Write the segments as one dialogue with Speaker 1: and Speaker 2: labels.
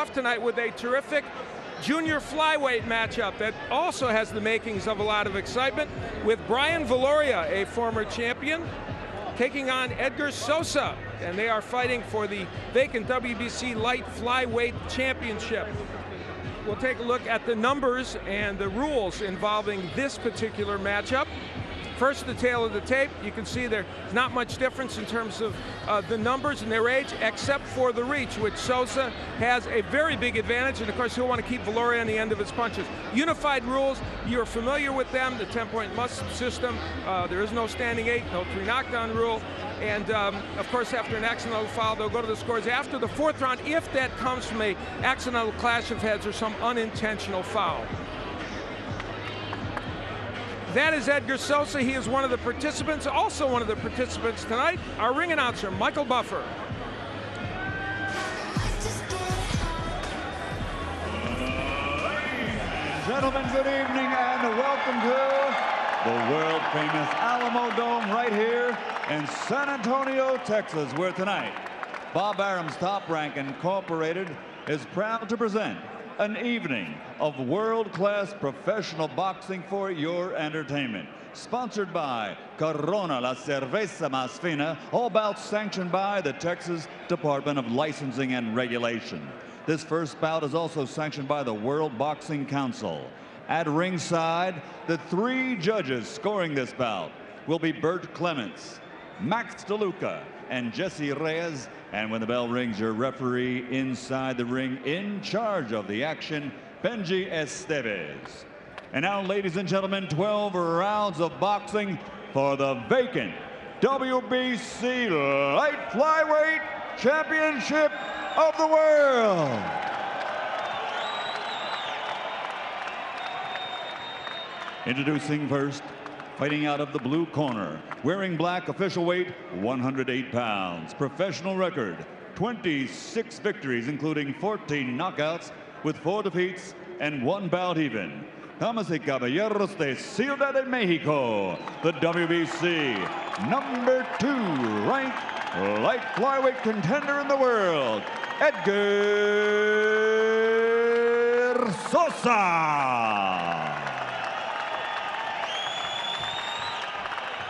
Speaker 1: off tonight with a terrific junior flyweight matchup that also has the makings of a lot of excitement, with Brian Viloria, a former champion, taking on Edgar Sosa, and they are fighting for the vacant WBC light flyweight championship. We'll take a look at the numbers and the rules involving this particular matchup. First, the tail of the tape. You can see there's not much difference in terms of the numbers and their age, except for the reach, which Sosa has a very big advantage, and of course he'll want to keep Viloria on the end of his punches. Unified rules, you're familiar with them, the 10-point must system. There is no standing 8, no 3 knockdown rule, and of course after an accidental foul, they'll go to the scores after the 4th round if that comes from a accidental clash of heads or some unintentional foul. That is Edgar Sosa. He is one of the participants. Also one of the participants tonight, our ring announcer, Michael Buffer.
Speaker 2: Gentlemen, good evening and welcome to the world-famous Alamodome right here in San Antonio, Texas, where tonight Bob Arum's Top Rank Incorporated is proud to present an evening of world-class professional boxing for your entertainment. Sponsored by Corona, la cerveza más fina, all bouts sanctioned by the Texas Department of Licensing and Regulation. This first bout is also sanctioned by the World Boxing Council. At ringside, the 3 judges scoring this bout will be Bert Clements, Max DeLuca, and Jesse Reyes. And when the bell rings, your referee inside the ring in charge of the action, Benji Estevez. And now, ladies and gentlemen, 12 rounds of boxing for the vacant WBC Light Flyweight Championship of the World. Introducing first, fighting out of the blue corner, wearing black, official weight 108 pounds, professional record 26 victories, including 14 knockouts, with 4 defeats and 1 bout even. Damas y caballeros de Ciudad de Mexico, the WBC #2 ranked light flyweight contender in the world, Edgar Sosa.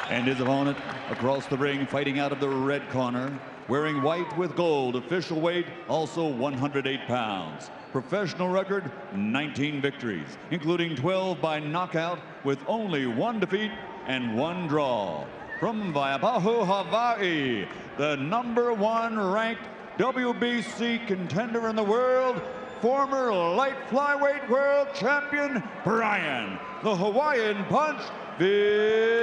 Speaker 2: And his opponent across the ring, fighting out of the red corner, wearing white with gold, official weight also 108 pounds. Professional record 19 victories, including 12 by knockout, with only 1 defeat and 1 draw. From Waipahu, Hawaii, the #1 ranked WBC contender in the world, former light flyweight world champion Brian the Hawaiian Punch Viloria.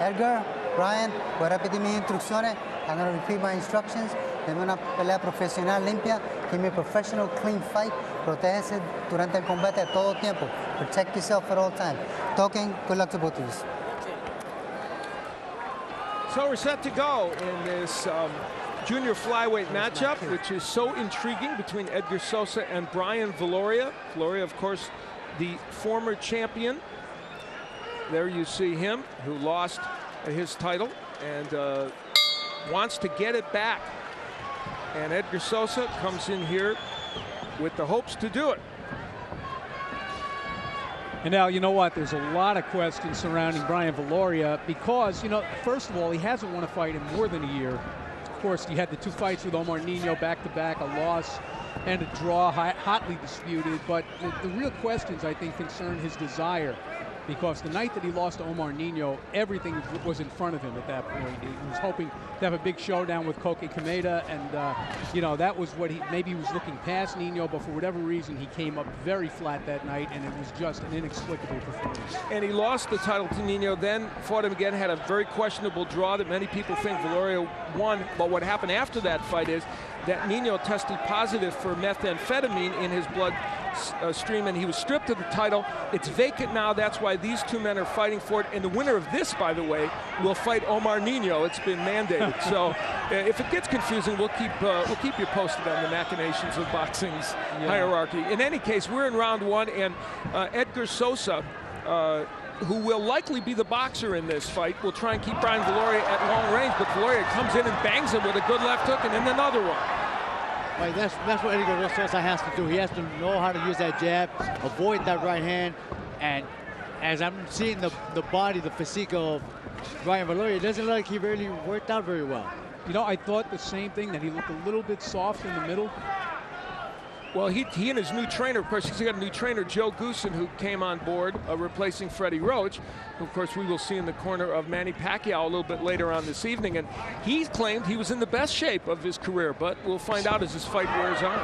Speaker 3: Edgar, Brian, voy a repetir mis instrucciones. I'm going to repeat my instructions. Denme una pelea profesional limpia. Give me a professional, clean fight. Protégese durante el combate a todo tiempo. Protect yourself at all times. Token, good luck to both of you.
Speaker 1: So we're set to go in this junior flyweight matchup, which is so intriguing, between Edgar Sosa and Brian Viloria. Viloria, of course, the former champion. There you see him, who lost his title and wants to get it back. And Edgar Sosa comes in here with the hopes to do it.
Speaker 4: And now, you know what? There's a lot of questions surrounding Brian Viloria because, you know, first of all, he hasn't won a fight in more than a year. Of course, he had the 2 fights with Omar Nino back-to-back, a loss and a draw, hotly disputed. But the real questions, I think, concern his desire, because the night that he lost to Omar Nino, everything was in front of him at that point. He was hoping to have a big showdown with Koke Kameda, and you know, that was what maybe he was looking past Nino, but for whatever reason, he came up very flat that night, and it was just an inexplicable performance.
Speaker 1: And he lost the title to Nino, then fought him again, had a very questionable draw that many people think Viloria won. But what happened after that fight is that Nino tested positive for methamphetamine in his blood stream, and he was stripped of the title. It's vacant now. That's why these two men are fighting for it. And the winner of this, by the way, will fight Omar Nino. It's been mandated. So if it gets confusing, we'll keep you posted on the machinations of boxing's hierarchy. In any case, we're in round one, and Edgar Sosa, who will likely be the boxer in this fight, will try and keep Brian Viloria at long range, but Viloria comes in and bangs him with a good left hook and then another one.
Speaker 5: Right, that's what Edgar Sosa has to do. He has to know how to use that jab, avoid that right hand, and as I'm seeing the body, the physique of Brian Viloria, it doesn't look like he really worked out very well.
Speaker 4: You know, I thought the same thing, that he looked a little bit soft in the middle.
Speaker 1: Well, he and his new trainer, of course, he's got a new trainer, Joe Goosen, who came on board, replacing Freddie Roach, who, of course, we will see in the corner of Manny Pacquiao a little bit later on this evening. And he claimed he was in the best shape of his career, but we'll find out as his fight wears on.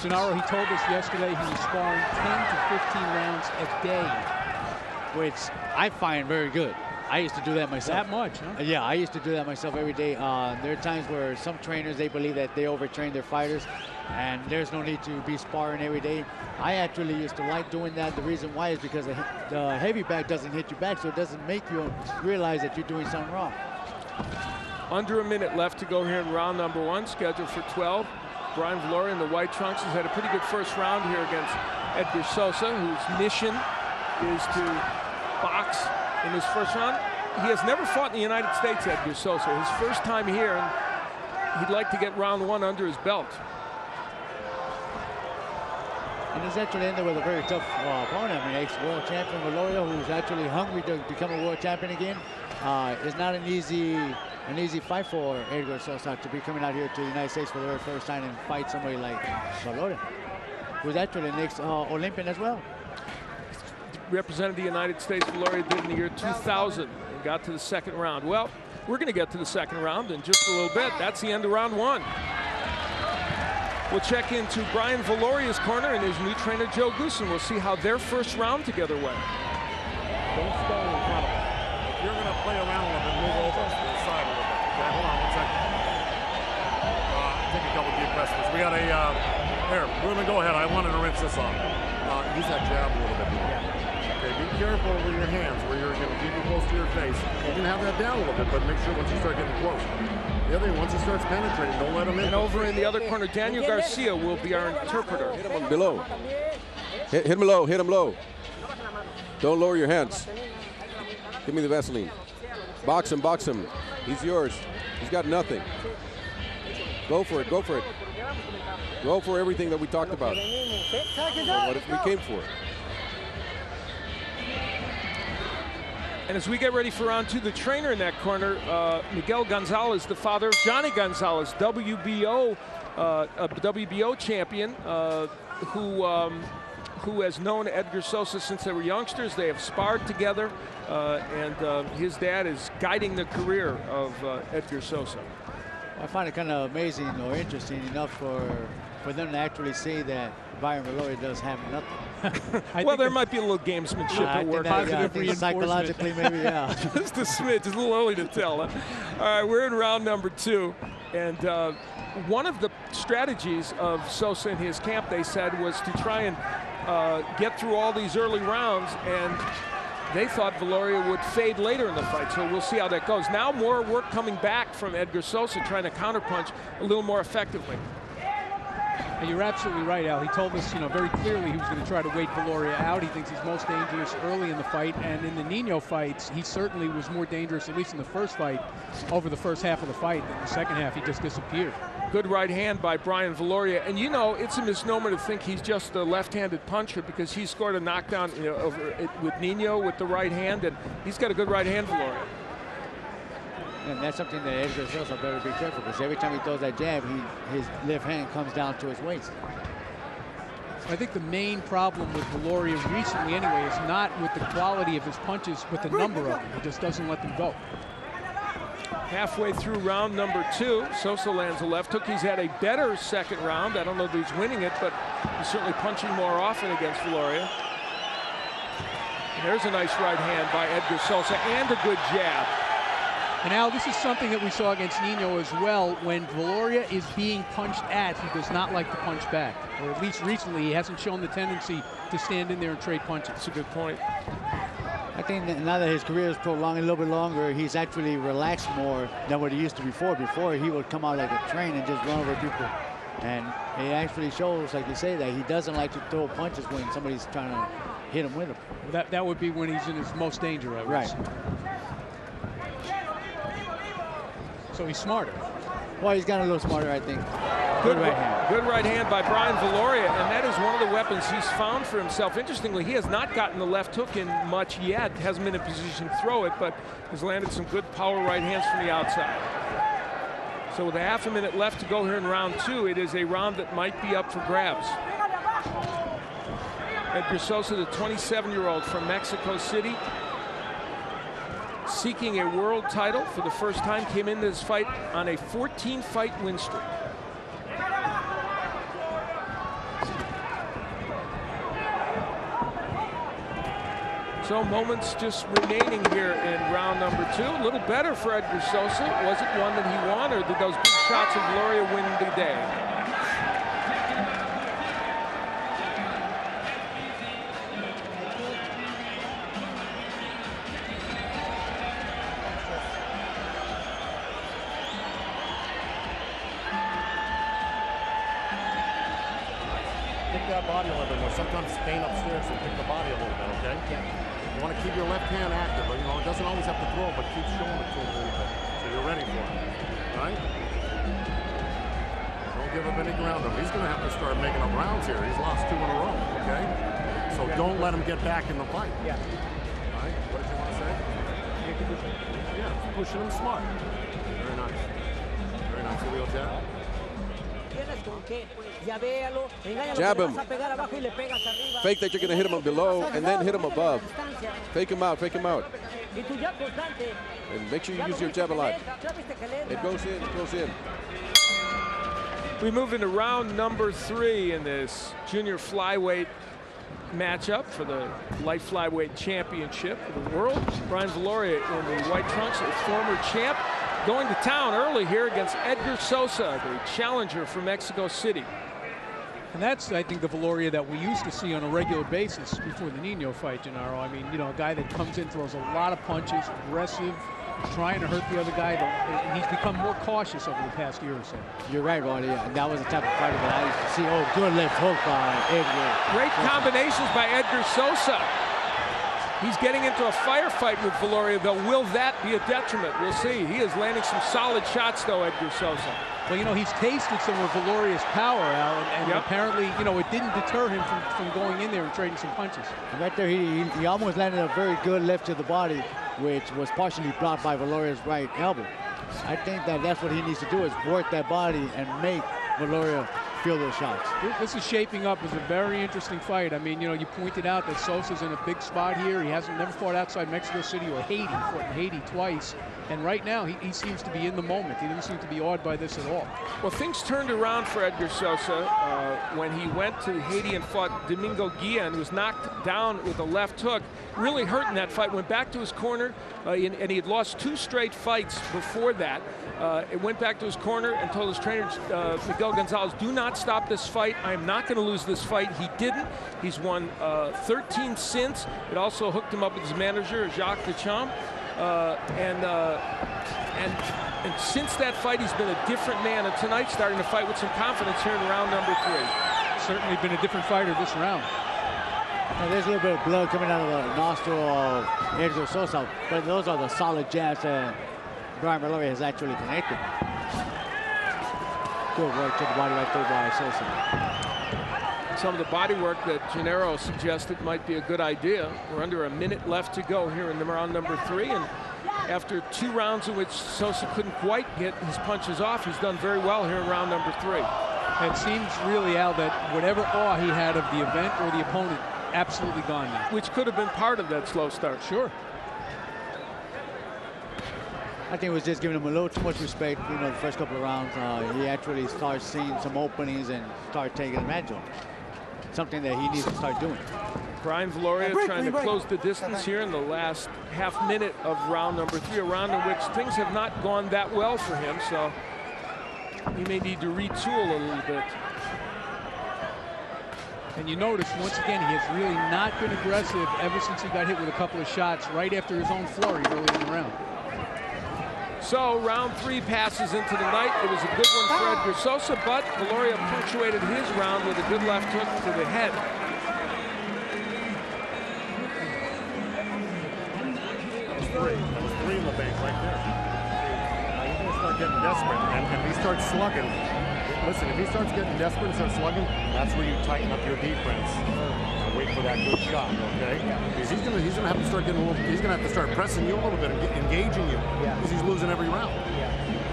Speaker 4: Gennaro, he told us yesterday he was sparring 10 to 15 rounds a day,
Speaker 5: which I find very good. I used to do that myself.
Speaker 4: That much, huh?
Speaker 5: Yeah, I used to do that myself every day. There are times where some trainers, they believe that they overtrain their fighters, and there's no need to be sparring every day. I actually used to like doing that. The reason why is because the heavy bag doesn't hit you back, so it doesn't make you realize that you're doing something wrong.
Speaker 1: Under a minute left to go here in round number one, scheduled for 12. Brian Viloria in the white trunks has had a pretty good first round here against Edgar Sosa, whose mission is to box in his first round. He has never fought in the United States, Edgar Sosa. His first time here, and he'd like to get round one under his belt.
Speaker 5: And he's actually ended with a very tough opponent. I mean, ex-world champion Viloria, who's actually hungry to become a world champion again. It's not an easy fight for Edgar Sosa to be coming out here to the United States for the very first time and fight somebody like Viloria, who's actually an ex-Olympian as well.
Speaker 1: Represented the United States, Viloria did in the year 2000 and got to the second round. Well, we're going to get to the second round in just a little bit. That's the end of round one. We'll check into Brian Viloria's corner and his new trainer, Joe Goosen. We'll see how their first round together went.
Speaker 6: Don't stall in front of him. If you're going to play around with him, move over to the side a little bit. Okay, hold on 1 second. Take a couple deep breaths. We got a, here, Ruben, go ahead. I wanted to rinse this off. Use that jab a little bit more. Okay, be careful with your hands where you're going to keep it close to your face. You can have that down a little bit, but make sure once you start getting close. The other thing, once he starts penetrating, don't let him in.
Speaker 1: And over in the other corner, Daniel Garcia will be our interpreter.
Speaker 7: Hit him below. Hit him low, hit him low. Don't lower your hands. Give me the Vaseline. Box him, box him. He's yours. He's got nothing. Go for it, go for it. Go for everything that we talked about. What we came for.
Speaker 1: And as we get ready for round two, the trainer in that corner, Miguel Gonzalez, the father of Johnny Gonzalez, WBO champion, who has known Edgar Sosa since they were youngsters. They have sparred together, and his dad is guiding the career of Edgar Sosa.
Speaker 5: I find it kind of amazing or interesting enough for them to actually say that Brian Viloria does have nothing.
Speaker 1: Well, there might be a little gamesmanship at work.
Speaker 5: I think psychologically, maybe, yeah.
Speaker 1: Just a smidge. It's a little early to tell. Huh? All right, we're in round number two. And one of the strategies of Sosa in his camp, they said, was to try and get through all these early rounds. And they thought Viloria would fade later in the fight. So we'll see how that goes. Now more work coming back from Edgar Sosa, trying to counterpunch a little more effectively.
Speaker 4: And you're absolutely right, Al. He told us, very clearly he was going to try to wait Viloria out. He thinks he's most dangerous early in the fight. And in the Nino fights, he certainly was more dangerous, at least in the first fight, over the first half of the fight. In the second half, he just disappeared.
Speaker 1: Good right hand by Brian Viloria. And it's a misnomer to think he's just a left-handed puncher, because he scored a knockdown with Nino with the right hand, and he's got a good right hand, Viloria.
Speaker 5: And that's something that Edgar Sosa better be careful, because every time he throws that jab, his left hand comes down to his waist.
Speaker 4: I think the main problem with Viloria recently anyway is not with the quality of his punches, but the number of them. He just doesn't let them go.
Speaker 1: Halfway through round number two, Sosa lands a left hook. He's had a better second round. I don't know if he's winning it, but he's certainly punching more often against Viloria. And there's a nice right hand by Edgar Sosa and a good jab.
Speaker 4: And Al, this is something that we saw against Nino as well. When Viloria is being punched at, he does not like to punch back. Or at least recently, he hasn't shown the tendency to stand in there and trade punches.
Speaker 1: That's a good point.
Speaker 5: I think that now that his career is prolonged a little bit longer, he's actually relaxed more than what he used to before. Before, he would come out like a train and just run over people. And it actually shows, like you say, that he doesn't like to throw punches when somebody's trying to hit him with them.
Speaker 4: That would be when he's in his most danger, I would say. So he's smarter.
Speaker 5: Well, he's got a little smarter, I think. Good right hand.
Speaker 1: Good right hand by Brian Viloria, and that is one of the weapons he's found for himself. Interestingly, he has not gotten the left hook in much yet. Hasn't been in position to throw it, but has landed some good power right hands from the outside. So with a half a minute left to go here in round 2, it is a round that might be up for grabs. Edgar Sosa, the 27-year-old from Mexico City, seeking a world title for the first time, came into this fight on a 14-fight win streak. So moments just remaining here in round number 2. A little better for Edgar Sosa. Was it one that he won, or did those big shots of Viloria win the day?
Speaker 6: Pick that body a little bit more. Sometimes staying upstairs and pick the body a little bit, okay? Yeah. You want to keep your left hand active, but it doesn't always have to throw, but keep showing it to him a little bit, so you're ready for it, right? Don't give up any ground on him. He's going to have to start making up rounds here. He's lost 2 in a row, okay? So don't let him get back in the fight. Yeah. All right? What did you want to say? Yeah, pushing him smart. Very nice. Very nice. Julio jab.
Speaker 7: Jab him. Fake that you're going to hit him below and then hit him above. Fake him out, fake him out. And make sure you use your jab a lot. It goes in, it goes in.
Speaker 1: We move into round number 3 in this junior flyweight matchup for the light flyweight championship of the world. Brian Viloria in the white trunks, a former champ, going to town early here against Edgar Sosa, the challenger from Mexico City.
Speaker 4: And that's, I think, the Viloria that we used to see on a regular basis before the Nino fight, Gennaro. I mean, you know, a guy that comes in, throws a lot of punches, aggressive, trying to hurt the other guy. And he's become more cautious over the past year or so.
Speaker 5: You're right, Ronnie. That was the type of fighter that I used to see. Oh, good left hook by Edgar.
Speaker 1: Great combinations by Edgar Sosa. He's getting into a firefight with Viloria, though. Will that be a detriment? We'll see. He is landing some solid shots, though, Edgar Sosa.
Speaker 4: Well, you know, he's tasted some of Viloria's power, Al, and apparently, you know, it didn't deter him from going in there and trading some punches.
Speaker 5: And right there, he almost landed a very good left to the body, which was partially blocked by Viloria's right elbow. I think that's what he needs to do, is work that body and make Viloria feel those shots.
Speaker 4: This is shaping up as a very interesting fight. I mean, you know, you pointed out that Sosa's in a big spot here. He never fought outside Mexico City or Haiti. He fought in Haiti twice. And right now, he seems to be in the moment. He doesn't seem to be awed by this at all.
Speaker 1: Well, things turned around for Edgar Sosa when he went to Haiti and fought Domingo Guillen, who was knocked down with a left hook. Really hurt in that fight. Went back to his corner, and he had lost 2 straight fights before that. It went back to his corner and told his trainer, Miguel Gonzalez, do not stop this fight. I am not going to lose this fight. He didn't. He's won 13 since. It also hooked him up with his manager, Jacques Deschamps. And since that fight, he's been a different man. And tonight, starting to fight with some confidence here in round number 3.
Speaker 4: Certainly been a different fighter this round.
Speaker 5: Now, there's a little bit of blood coming out of the nostril of Edgar Sosa, but those are the solid jabs that Brian Viloria has actually connected. Good work to the body right there by Sosa.
Speaker 1: Some of the body work that Gennaro suggested might be a good idea. We're under a minute left to go here in round number 3, and after 2 rounds in which Sosa couldn't quite get his punches off, he's done very well here in round number 3.
Speaker 4: It seems really, Al, that whatever awe he had of the event or the opponent, absolutely gone now.
Speaker 1: Which could have been part of that slow start.
Speaker 4: Sure.
Speaker 5: I think it was just giving him a little too much respect, you know, the first couple of rounds. He actually started seeing some openings and started taking advantage of them. Something that he needs to start doing.
Speaker 1: Brian Viloria trying to close the distance here in the last half minute of round number 3, a round in which things have not gone that well for him, so he may need to retool a little bit.
Speaker 4: And you notice, once again, he has really not been aggressive ever since he got hit with a couple of shots right after his own flurry early in the round.
Speaker 1: So round 3 passes into the night. It was a good one for Edgar Sosa, but Viloria punctuated his round with a good left hook to the head.
Speaker 6: That was 3 in the bank right there. He's going to start getting desperate, and if he starts slugging, listen, if he starts getting desperate and starts slugging, that's where you tighten up your defense and wait for that good shot, okay? Because he's gonna have to start getting a little, he's gonna have to start pressing you a little bit and engaging you, because he's losing every round.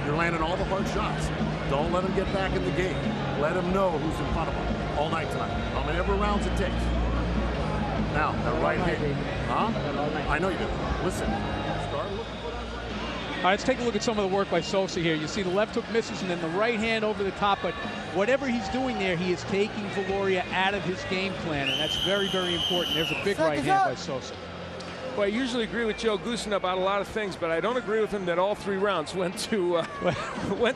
Speaker 6: You're landing all the hard shots. Don't let him get back in the game. Let him know who's in front of him all night tonight. How many ever rounds it takes. Now, that right hand, huh? I know you do. Listen, start looking for that.
Speaker 4: All right, let's take a look at some of the work by Sosa here. You see the left hook misses and then the right hand over the top, but whatever he's doing there, he is taking Viloria out of his game plan, and that's very, very important. There's a big right hand by Sosa.
Speaker 1: Well, I usually agree with Joe Goosen about a lot of things, but I don't agree with him that all 3 rounds went to Brian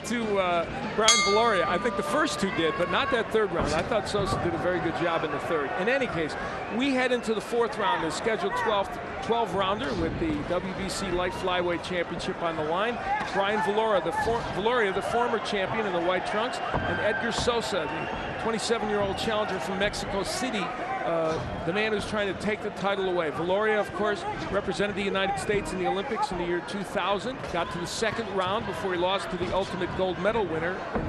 Speaker 1: Viloria. I think the first 2 did, but not that 3rd round. I thought Sosa did a very good job in the 3rd. In any case, we head into the 4th round, the scheduled 12-rounder with the WBC Light Flyweight Championship on the line. Brian Viloria, the former champion in the white trunks, and Edgar Sosa, the 27-year-old challenger from Mexico City, the man who's trying to take the title away. Viloria, of course, represented the United States in the Olympics in the year 2000, got to the 2nd round before he lost to the ultimate gold medal winner in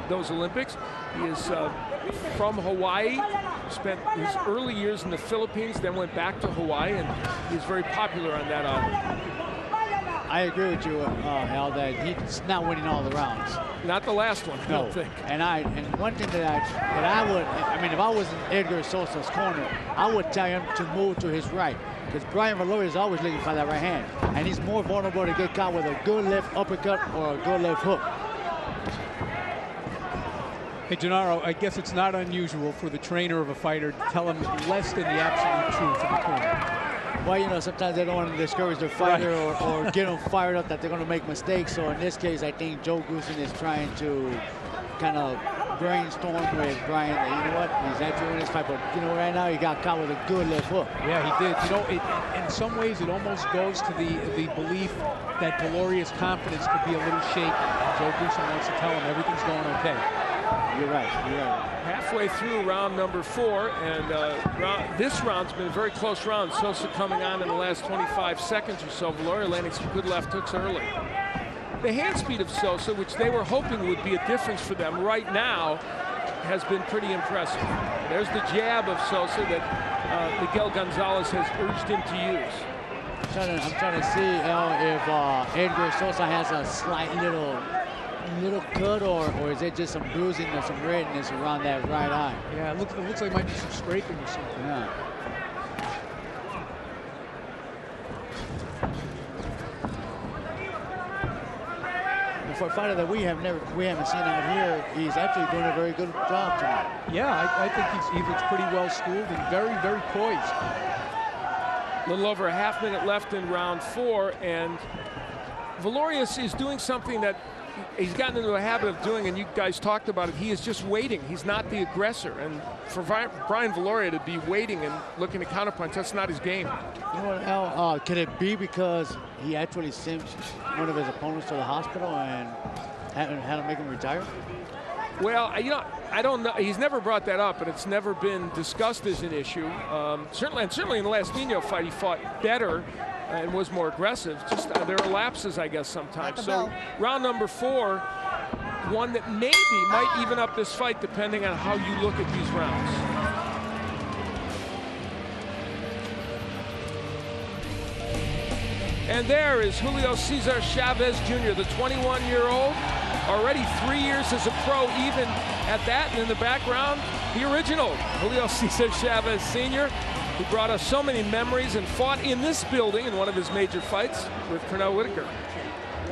Speaker 1: those Olympics. He is from Hawaii, spent his early years in the Philippines, then went back to Hawaii, and he's very popular on that island.
Speaker 5: I agree with you, Al, that he's not winning all the rounds.
Speaker 1: Not the last one, I don't think.
Speaker 5: And one thing that I would, I mean, if I was in Edgar Sosa's corner, I would tell him to move to his right, because Brian Viloria is always looking for that right hand, and he's more vulnerable to get caught with a good left uppercut or a good left hook.
Speaker 4: Hey, Gennaro, I guess it's not unusual for the trainer of a fighter to tell him less than the absolute truth in the corner.
Speaker 5: Well, you know, sometimes they don't want to discourage their fighter or get them fired up that they're going to make mistakes. So in this case, I think Joe Goosen is trying to kind of brainstorm with Brian that, you know what, he's actually winning this fight, but, you know, right now he got caught with a good left hook.
Speaker 4: Yeah, he did. You know, in some ways, it almost goes to the belief that Viloria's confidence could be a little shaky. Joe Goosen wants to tell him everything's going okay.
Speaker 5: You're right.
Speaker 1: Halfway through round number 4, and this round's been a very close round. Sosa coming on in the last 25 seconds or so. Viloria landing some good left hooks early. The hand speed of Sosa, which they were hoping would be a difference for them right now, has been pretty impressive. There's the jab of Sosa that Miguel Gonzalez has urged him to use.
Speaker 5: I'm trying to see if Edgar Sosa has a slight little cut, or is it just some bruising or some redness around that right eye?
Speaker 4: Yeah, it looks like it might be some scraping or something.
Speaker 5: Yeah. For a fighter that we haven't seen out here, he's actually doing a very good job tonight.
Speaker 4: Yeah, I think he looks pretty well schooled and very, very poised.
Speaker 1: A little over a half minute left in round 4, and Viloria is doing something that he's gotten into a habit of doing, and you guys talked about it. He is just waiting. He's not the aggressor, and for Brian Viloria to be waiting and looking to counterpunch, that's not his game.
Speaker 5: You know what, Al, could it be because he actually sent one of his opponents to the hospital and had to make him retire?
Speaker 1: Well, you know, I don't know. He's never brought that up, and it's never been discussed as an issue. Certainly in the last Nino fight, he fought better and was more aggressive. Just there are lapses, I guess, sometimes. So round number 4, one that maybe might even up this fight depending on how you look at these rounds. And there is Julio Cesar Chavez Jr., the 21-year-old, already 3 years as a pro, even at that. And in the background, the original Julio Cesar Chavez Sr., who brought us so many memories and fought in this building in one of his major fights with Pernell Whitaker.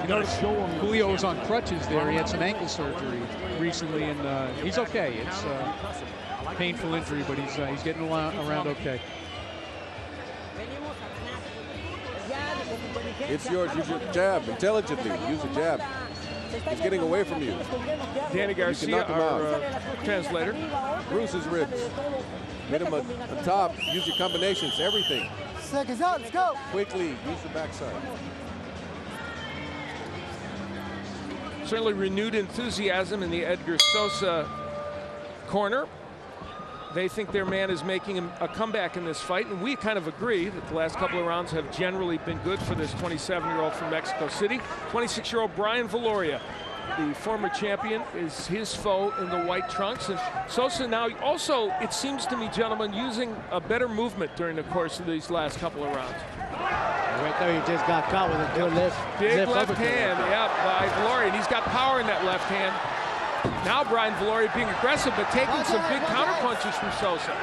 Speaker 4: You notice Julio was on crutches there. He had some ankle surgery recently, and he's okay. It's painful injury, but he's getting around okay.
Speaker 7: It's yours. Use your jab intelligently. Use the jab. He's getting away from you.
Speaker 1: Danny Garcia, our translator.
Speaker 7: Bruise his ribs. Hit him on top. Use your combinations. Everything.
Speaker 3: Seconds out, let's go.
Speaker 7: Quickly. Use the backside.
Speaker 1: Certainly renewed enthusiasm in the Edgar Sosa corner. They think their man is making a comeback in this fight, and we kind of agree that the last couple of rounds have generally been good for this 27-year-old from Mexico City. 26-year-old Brian Viloria, the former champion, is his foe in the white trunks. And Sosa now also, it seems to me, gentlemen, using a better movement during the course of these last couple of rounds.
Speaker 5: Right there, he just got caught with a good
Speaker 1: Big left
Speaker 5: uppercut.
Speaker 1: hand, by Viloria, and he's got power in that left hand. Now Brian Viloria being aggressive, but taking some big counter punches from Sosa.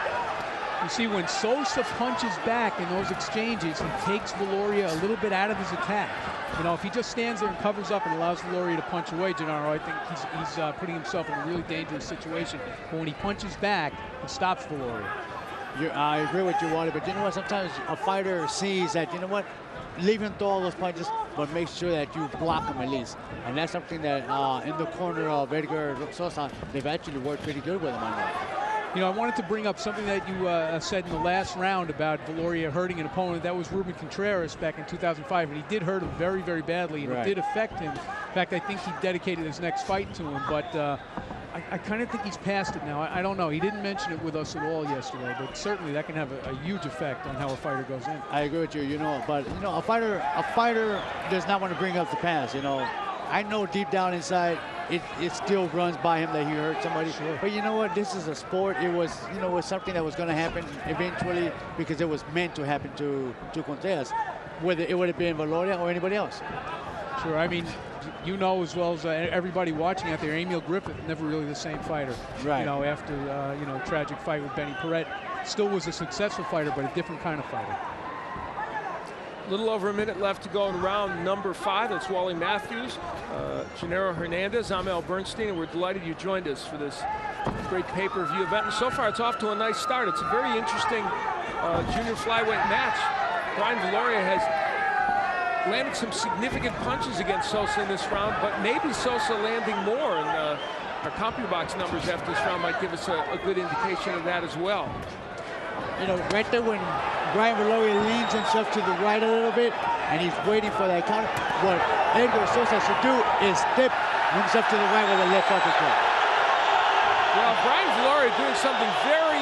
Speaker 4: You see, when Sosa punches back in those exchanges, he takes Viloria a little bit out of his attack. You know, if he just stands there and covers up and allows Viloria to punch away, Gennaro, I think he's putting himself in a really dangerous situation. But when he punches back, he stops Viloria.
Speaker 5: I agree with you, Wally, but you know what? Sometimes a fighter sees that, you know what? Leave him throw all those punches, but make sure that you block him at least. And that's something that in the corner of Edgar Sosa, they've actually worked pretty good with him on that.
Speaker 4: You know, I wanted to bring up something that you said in the last round about Viloria hurting an opponent. That was Ruben Contreras back in 2005, and he did hurt him very, very badly, and It did affect him. In fact, I think he dedicated his next fight to him, but I kind of think he's past it now. I don't know. He didn't mention it with us at all yesterday, but certainly that can have a huge effect on how a fighter goes in.
Speaker 5: I agree with you, you know, but you know, a fighter does not want to bring up the past, you know. I know deep down inside it still runs by him that he hurt somebody.
Speaker 4: Sure.
Speaker 5: But you know what? This is a sport. It was, you know, was something that was going to happen eventually because it was meant to happen to Contreras, whether it would have been Viloria or anybody else.
Speaker 4: Sure. I mean, you know as well as everybody watching out there, Emil Griffith, never really the same fighter.
Speaker 5: Right.
Speaker 4: You know, after you know, tragic fight with Benny Perret, still was a successful fighter, but a different kind of fighter.
Speaker 1: A little over a minute left to go in round number 5. It's Wally Matthews, Gennaro Hernandez, I'm Al Bernstein, and we're delighted you joined us for this great pay-per-view event. And so far, it's off to a nice start. It's a very interesting junior flyweight match. Brian Viloria has landed some significant punches against Sosa in this round, but maybe Sosa landing more, and our CompuBox numbers after this round might give us a good indication of that as well.
Speaker 5: You know, right there when Brian Viloria leans himself to the right a little bit and he's waiting for that counter, what Edgar Sosa should do is step himself to the right with a left uppercut.
Speaker 1: Well, Brian Viloria doing something very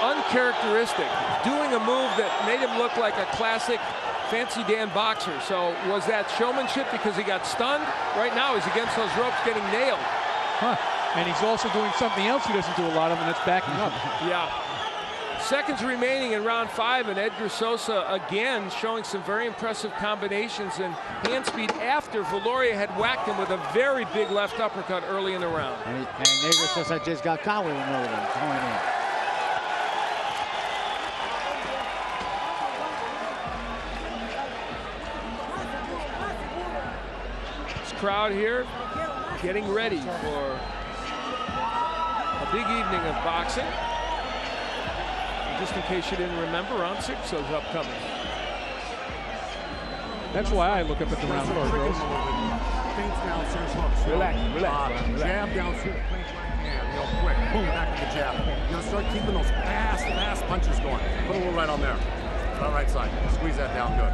Speaker 1: uncharacteristic, doing a move that made him look like a classic Fancy Dan boxer. So was that showmanship because he got stunned? Right now he's against those ropes getting nailed.
Speaker 4: And he's also doing something else he doesn't do a lot of, and that's backing up.
Speaker 1: Yeah. Seconds remaining in round 5, and Edgar Sosa again showing some very impressive combinations and hand speed after Viloria had whacked him with a very big left uppercut early in the round.
Speaker 5: And Edgar Sosa just got caught with another one going in.
Speaker 1: Crowd here getting ready for a big evening of boxing. And just in case you didn't remember, round 6 is upcoming.
Speaker 4: That's why I look up at the round card, Rose.
Speaker 6: Feints downstairs hooks.
Speaker 1: Relax.
Speaker 6: Jab downstairs, feints right hand, you know, quick. Boom, back with the jab. You're gonna start keeping those fast punches going. Put a little right on there. On the right side. Squeeze that down good.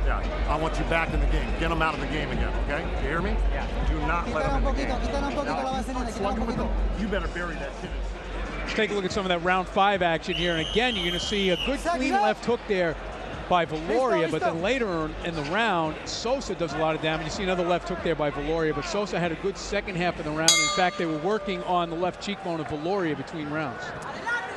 Speaker 6: Yeah, I want you back in the game. Get them out of the game again, okay? You hear me? Yeah. Do not let them in the game. Now, if you start slugging with them, you better bury that kid.
Speaker 4: Let's take a look at some of that round 5 action here. And again, you're going to see a good clean left hook there by Viloria, but then later in the round, Sosa does a lot of damage. You see another left hook there by Viloria, but Sosa had a good second half of the round. In fact, they were working on the left cheekbone of Viloria between rounds.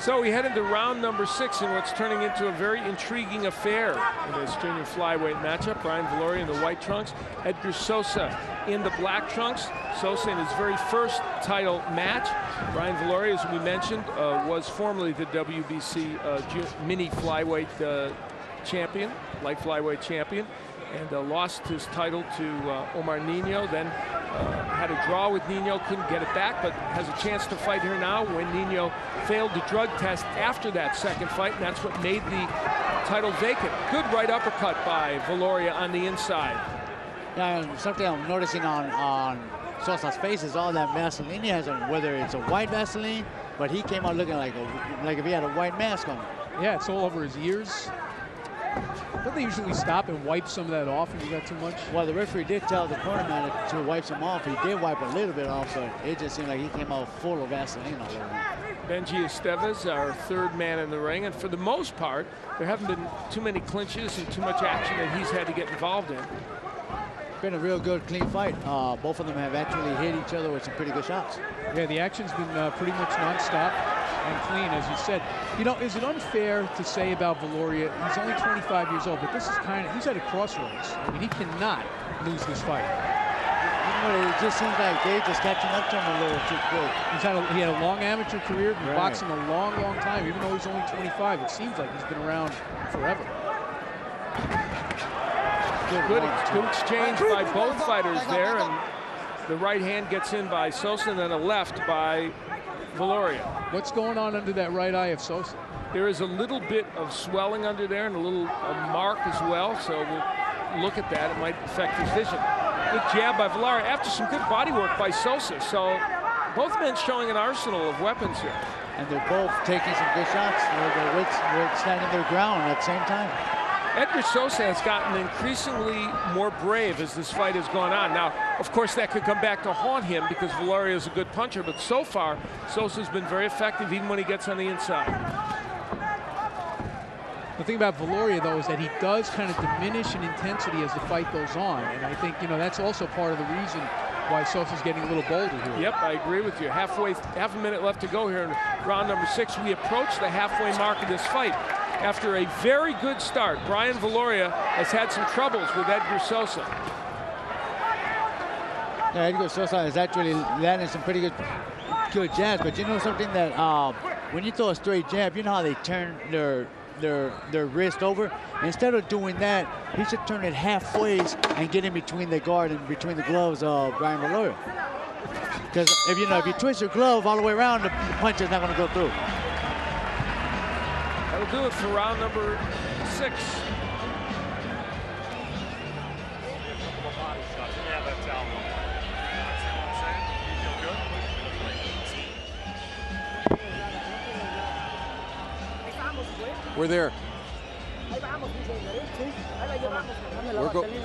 Speaker 1: So we head into round number 6 in what's turning into a very intriguing affair in this junior flyweight matchup. Brian Viloria in the white trunks, Edgar Sosa in the black trunks. Sosa in his very first title match. Brian Viloria, as we mentioned, was formerly the WBC mini flyweight champion, light flyweight champion, and lost his title to Omar Nino. Then Had a draw with Nino, couldn't get it back, but has a chance to fight here now when Nino failed the drug test after that second fight, and that's what made the title vacant. Good right uppercut by Viloria on the inside.
Speaker 5: Yeah, something I'm noticing on Sosa's face is all that Vaseline he has on, whether it's a white Vaseline, but he came out looking like if he had a white mask on.
Speaker 4: Yeah, it's all over his ears. Don't they usually stop and wipe some of that off if you got too much?
Speaker 5: Well, the referee did tell the cornerman to wipe some off. He did wipe a little bit off, but it just seemed like he came out full of Vaseline all over him.
Speaker 1: Benji Estevez, our third man in the ring, and for the most part, there haven't been too many clinches and too much action that he's had to get involved in.
Speaker 5: Been a real good, clean fight. Both of them have actually hit each other with some pretty good shots.
Speaker 4: Yeah, the action's been pretty much nonstop and clean, as you said. You know, is it unfair to say about Viloria, he's only 25 years old, but this is he's at a crossroads. I mean, he cannot lose this fight.
Speaker 5: It just seems like they're just catching up to him a little too quick.
Speaker 4: He had a long amateur career, been boxing a long, long time. Even though he's only 25, it seems like he's been around forever.
Speaker 1: Good exchange by both fighters there, and the right hand gets in by Sosa and then a left by Viloria.
Speaker 4: What's going on under that right eye of Sosa?
Speaker 1: There is a little bit of swelling under there and a little mark as well, so we'll look at that. It might affect his vision. Good jab by Viloria after some good body work by Sosa. So both men showing an arsenal of weapons here.
Speaker 5: And they're both taking some good shots. They're standing their ground at the same time.
Speaker 1: Edgar Sosa has gotten increasingly more brave as this fight has gone on. Now, of course, that could come back to haunt him because Viloria is a good puncher, but so far, Sosa's been very effective even when he gets on the inside.
Speaker 4: The thing about Viloria, though, is that he does kind of diminish in intensity as the fight goes on, and I think, you know, that's also part of the reason why Sosa's getting a little bolder here.
Speaker 1: Yep, I agree with you. Half a minute left to go here in round number 6. We approach the halfway mark of this fight. After a very good start, Brian Viloria has had some troubles with Edgar Sosa.
Speaker 5: Yeah, Edgar Sosa is actually landing some pretty good jabs, but you know something that when you throw a straight jab, you know how they turn their wrist over? Instead of doing that, he should turn it halfway and get in between the guard and between the gloves of Brian Viloria. Because if you twist your glove all the way around, the punch is not going to go through.
Speaker 1: That'll do it for round number 6.
Speaker 7: We're there.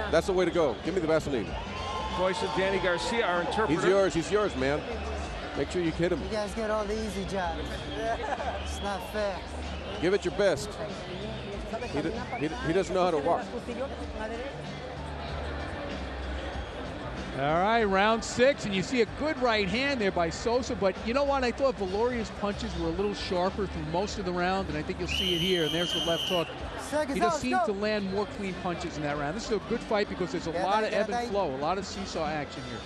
Speaker 7: That's the way to go. Give me the Vaseline.
Speaker 1: Voice of Danny Garcia, our interpreter.
Speaker 7: He's yours, man. Make sure you hit him.
Speaker 3: You guys get all the easy jobs. It's not fair.
Speaker 7: Give it your best. He doesn't know how to walk.
Speaker 4: All right, round 6, and you see a good right hand there by Sosa, but you know what? I thought Viloria's punches were a little sharper through most of the round, and I think you'll see it here, and there's the left hook. He just seemed to land more clean punches in that round. This is a good fight because there's a lot of ebb and flow, a lot of seesaw action here.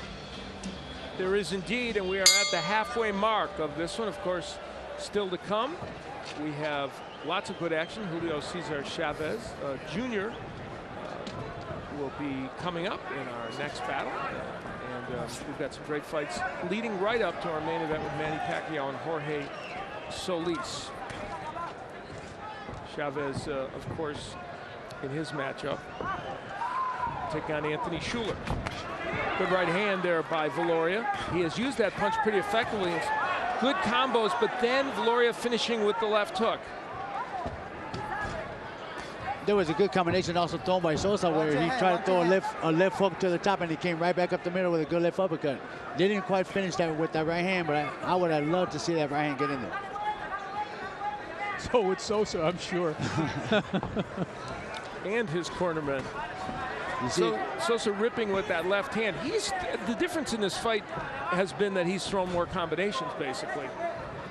Speaker 1: There is indeed, and we are at the halfway mark of this one. Of course, still to come. We have lots of good action. Julio Cesar Chavez Jr. Will be coming up in our next battle. And we've got some great fights leading right up to our main event with Manny Pacquiao and Jorge Solis. Chavez, of course, in his matchup, taking on Anthony Schuler. Good right hand there by Viloria. He has used that punch pretty effectively. Good combos, but then Viloria finishing with the left hook.
Speaker 5: There was a good combination also thrown by Sosa where he tried to throw a left hook to the top and he came right back up the middle with a good left uppercut. Didn't quite finish that with that right hand, but I would have loved to see that right hand get in there.
Speaker 4: So with Sosa, I'm sure.
Speaker 1: And his cornerman. Sosa ripping with that left hand. The difference in this fight has been that he's thrown more combinations, basically.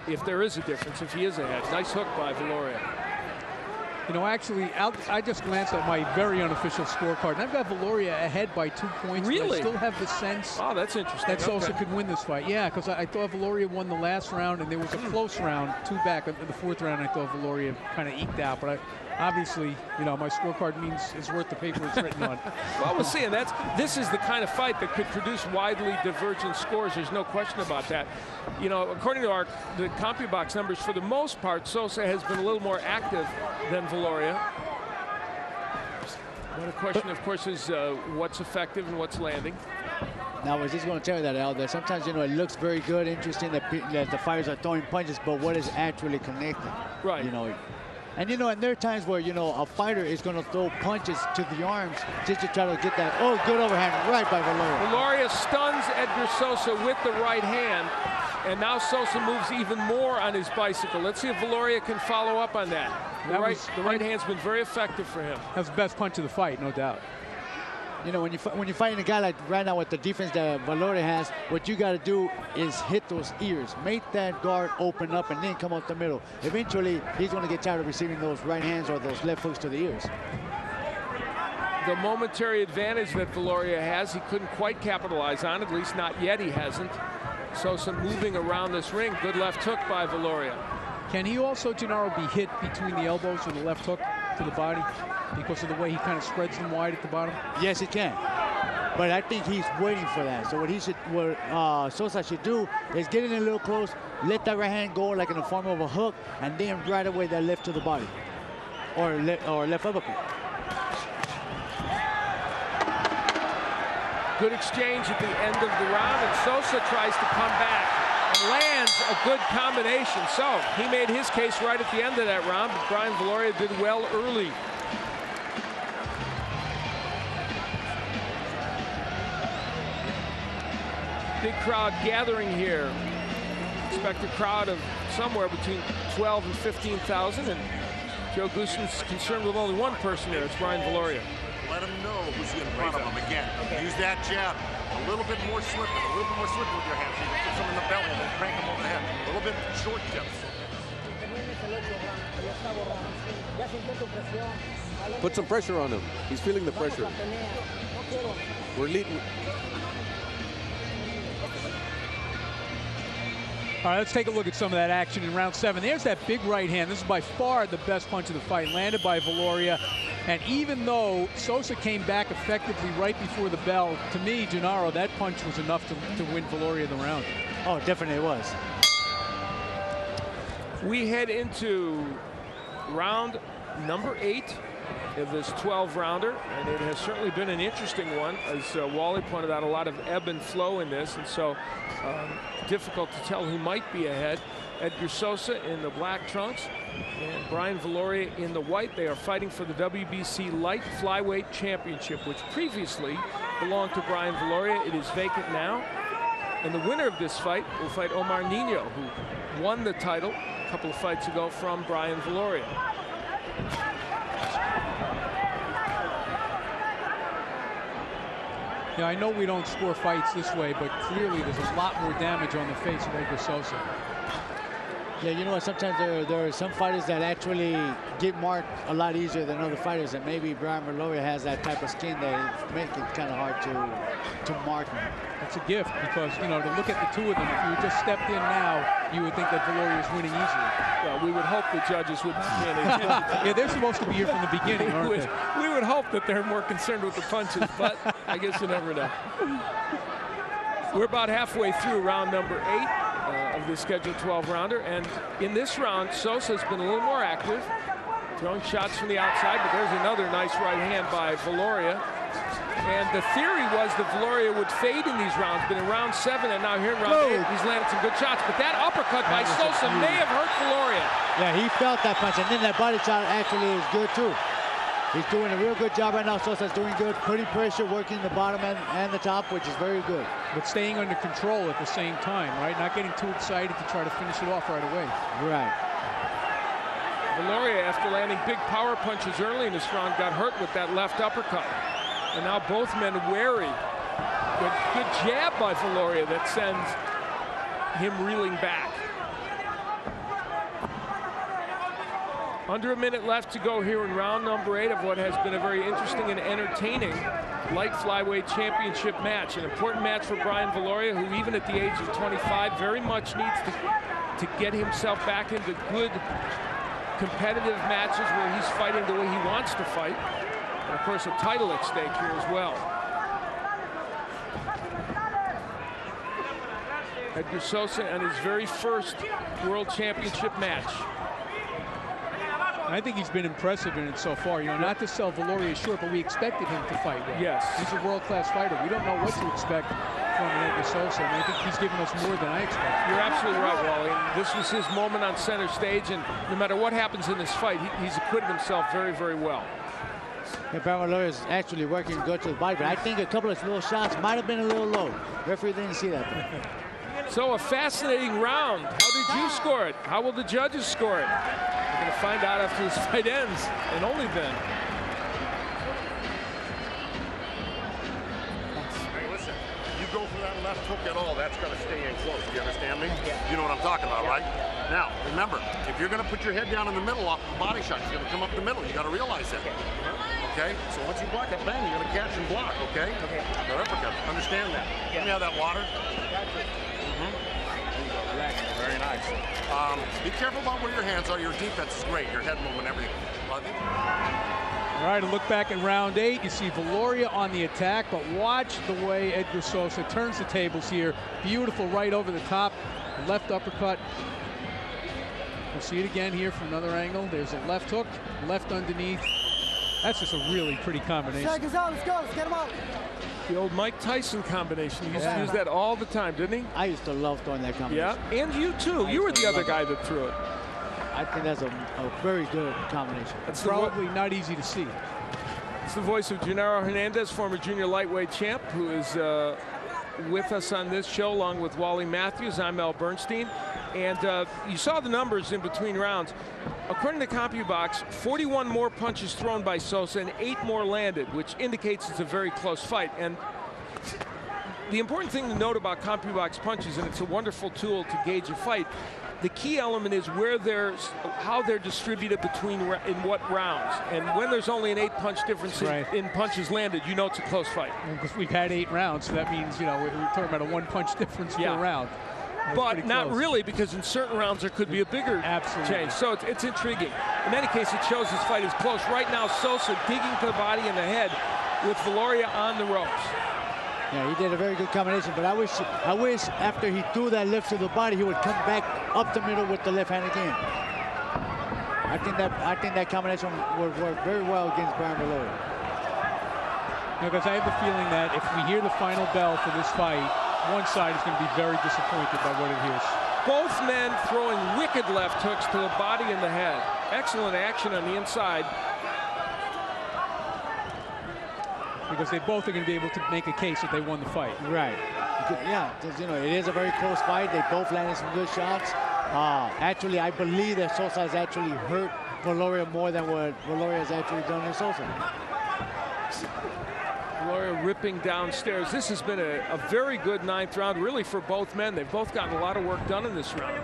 Speaker 1: If there is a difference, if he is ahead. Nice hook by Viloria.
Speaker 4: You know, actually, I just glanced at my very unofficial scorecard, and I've got Viloria ahead by 2 points.
Speaker 1: Really?
Speaker 4: I still have the sense
Speaker 1: that's interesting.
Speaker 4: that Sosa could win this fight. Yeah, because I thought Viloria won the last round, and there was a close round, 2 back. In the 4th round, I thought Viloria kind of eked out, but obviously, you know, my scorecard means is worth the paper it's written on.
Speaker 1: Well, we'll see, and this is the kind of fight that could produce widely divergent scores. There's no question about that. You know, according to the CompuBox numbers, for the most part, Sosa has been a little more active than Viloria. But the question, of course, is what's effective and what's landing.
Speaker 5: Now, I was just going to tell you that, Al, that sometimes, you know, it looks very good, interesting that the fighters are throwing punches, but what is actually connecting?
Speaker 1: Right.
Speaker 5: You know, and, you know, and there are times where, you know, a fighter is going to throw punches to the arms just to try to get that, oh, good overhand right by Viloria.
Speaker 1: Viloria stuns Edgar Sosa with the right hand, and now Sosa moves even more on his bicycle. Let's see if Viloria can follow up on that. The right hand's been very effective for him.
Speaker 4: That's the best punch of the fight, no doubt.
Speaker 5: You know, when you're fighting a guy like right now with the defense that Viloria has, what you got to do is hit those ears, make that guard open up, and then come up the middle. Eventually, he's going to get tired of receiving those right hands or those left hooks to the ears.
Speaker 1: The momentary advantage that Viloria has, he couldn't quite capitalize on, at least not yet he hasn't. Sosa moving around this ring, good left hook by Viloria.
Speaker 4: Can he also, Gennaro, be hit between the elbows with a left hook to the body because of the way he kind of spreads them wide at the bottom?
Speaker 5: Yes, he can. But I think he's waiting for that. So what Sosa should do is get in a little close, let that right hand go like in the form of a hook, and then right away that left to the body or left uppercut.
Speaker 1: Good exchange at the end of the round, and Sosa tries to come back and lands a good combination. So he made his case right at the end of that round, but Brian Viloria did well early. Big crowd gathering here. Expect a crowd of somewhere between 12 and 15,000, and Joe Goossen's concerned with only one person here. It's Brian Viloria.
Speaker 6: Let him know who's in front of him again. Use that jab. A little bit more slipping. A little bit more slipping with your hands. So you can get some in the belly and then crank him over the head. A little bit short tips.
Speaker 7: Put some pressure on him. He's feeling the pressure. We're leading.
Speaker 4: All right, let's take a look at some of that action in round 7. There's that big right hand. This is by far the best punch of the fight, landed by Viloria. And even though Sosa came back effectively right before the bell, to me, Gennaro, that punch was enough to win Viloria the round.
Speaker 5: Oh, definitely it was.
Speaker 1: We head into round number 8 of this 12-rounder, and it has certainly been an interesting one. As Wally pointed out, a lot of ebb and flow in this, and so difficult to tell who might be ahead. Edgar Sosa in the black trunks and Brian Viloria in the white. They are fighting for the WBC Light Flyweight Championship, which previously belonged to Brian Viloria. It is vacant now, and the winner of this fight will fight Omar Nino, who won the title a couple of fights ago from Brian Viloria.
Speaker 4: Yeah, I know we don't score fights this way, but clearly there's a lot more damage on the face of Edgar Sosa.
Speaker 5: Yeah, you know what? Sometimes there are some fighters that actually get marked a lot easier than other fighters, and maybe Brian Viloria has that type of skin that makes it kind of hard to mark him.
Speaker 4: That's a gift because, you know, to look at the two of them, if you had just stepped in now, you would think that Viloria is winning easily.
Speaker 1: Well, we would hope the judges would not pay any attention.
Speaker 4: Yeah, they're supposed to be here from the beginning, aren't they?
Speaker 1: We would hope that they're more concerned with the punches, but I guess you never know. We're about halfway through round number 8 of the scheduled 12-rounder, and in this round, Sosa's been a little more active, throwing shots from the outside, but there's another nice right hand by Viloria. And the theory was that Viloria would fade in these rounds, but in round 7 and now here in round 8, he's landed some good shots. But that uppercut by Sosa may have hurt Viloria.
Speaker 5: Yeah, he felt that punch, and then that body shot actually is good too. He's doing a real good job right now. Sosa's doing good, putting pressure, working the bottom and the top, which is very good.
Speaker 4: But staying under control at the same time, right? Not getting too excited to try to finish it off right away.
Speaker 5: Right.
Speaker 1: Viloria, after landing big power punches early in this round, got hurt with that left uppercut. And now both men wary. Good jab by Viloria that sends him reeling back. Under a minute left to go here in round number 8 of what has been a very interesting and entertaining light flyweight championship match. An important match for Brian Viloria, who even at the age of 25 very much needs to get himself back into good competitive matches where he's fighting the way he wants to fight. And of course, a title at stake here as well. Edgar Sosa and his very first World Championship match.
Speaker 4: I think he's been impressive in it so far. You know, not to sell Viloria short, but we expected him to fight well.
Speaker 1: Yes.
Speaker 4: He's a world-class fighter. We don't know what to expect from Edgar Sosa, and I think he's given us more than I expected.
Speaker 1: You're absolutely right, Wally. This was his moment on center stage, and no matter what happens in this fight, he's acquitted himself very, very well.
Speaker 5: Yeah, Brian Viloria is actually working good to the body, but I think a couple of little shots might have been a little low. Referee didn't see that.
Speaker 1: So a fascinating round. How did you score it? How will the judges score it? We're going to find out after this fight ends, and only then.
Speaker 6: Hey, listen, you go for that left hook at all, that's got to stay in close. Do you understand me? You know what I'm talking about, right? Now, remember, if you're going to put your head down in the middle off the body shot, it's going to come up the middle. You got to realize that. Okay? So once you block that bang, you're going to catch and block, okay? Okay. The uppercut. Understand that. Let me have that water. Very nice. Be careful about where your hands are. Your defense is great. Your head movement, everything.
Speaker 4: All right, a look back at round 8. You see Viloria on the attack, but watch the way Edgar Sosa turns the tables here. Beautiful right over the top, left uppercut. We'll see it again here from another angle. There's a left hook, left underneath. That's just a really pretty combination.
Speaker 3: Seconds out, let's go, let's get him out.
Speaker 1: The old Mike Tyson combination. He used to use that all the time, didn't he?
Speaker 5: I used to love throwing that combination.
Speaker 1: Yeah, and you too. You were the other guy that threw it.
Speaker 5: I think that's a very good combination.
Speaker 4: It's probably not easy to see.
Speaker 1: It's the voice of Gennaro Hernandez, former junior lightweight champ, who is with us on this show along with Wally Matthews. I'm Mel Bernstein. And you saw the numbers in between rounds. According to CompuBox, 41 more punches thrown by Sosa and 8 more landed, which indicates it's a very close fight. And the important thing to note about CompuBox punches, and it's a wonderful tool to gauge a fight, the key element is how they're distributed between in what rounds. And when there's only an 8-punch difference in punches landed, you know it's a close fight.
Speaker 4: Because we've had 8 rounds, so that means, you know, we're talking about a 1-punch difference per round.
Speaker 1: But not really, because in certain rounds there could be a bigger change. So it's intriguing. In any case, it shows this fight is close. Right now, Sosa digging to the body and the head with Viloria on the ropes.
Speaker 5: Yeah, he did a very good combination, but I wish after he threw that lift to the body, he would come back up the middle with the left hand again. I think that combination would work very well against Brian Viloria.
Speaker 4: Because I have the feeling that if we hear the final bell for this fight, one side is going to be very disappointed by what it hears.
Speaker 1: Both men throwing wicked left hooks to the body and the head. Excellent action on the inside.
Speaker 4: Because they both are going to be able to make a case that they won the fight.
Speaker 5: Right. Yeah, because, you know, it is a very close fight. They both landed some good shots. Actually, I believe that Sosa has actually hurt Viloria more than what Viloria has actually done to Sosa.
Speaker 1: Viloria ripping downstairs. This has been a very good 9th round, really, for both men. They've both gotten a lot of work done in this round.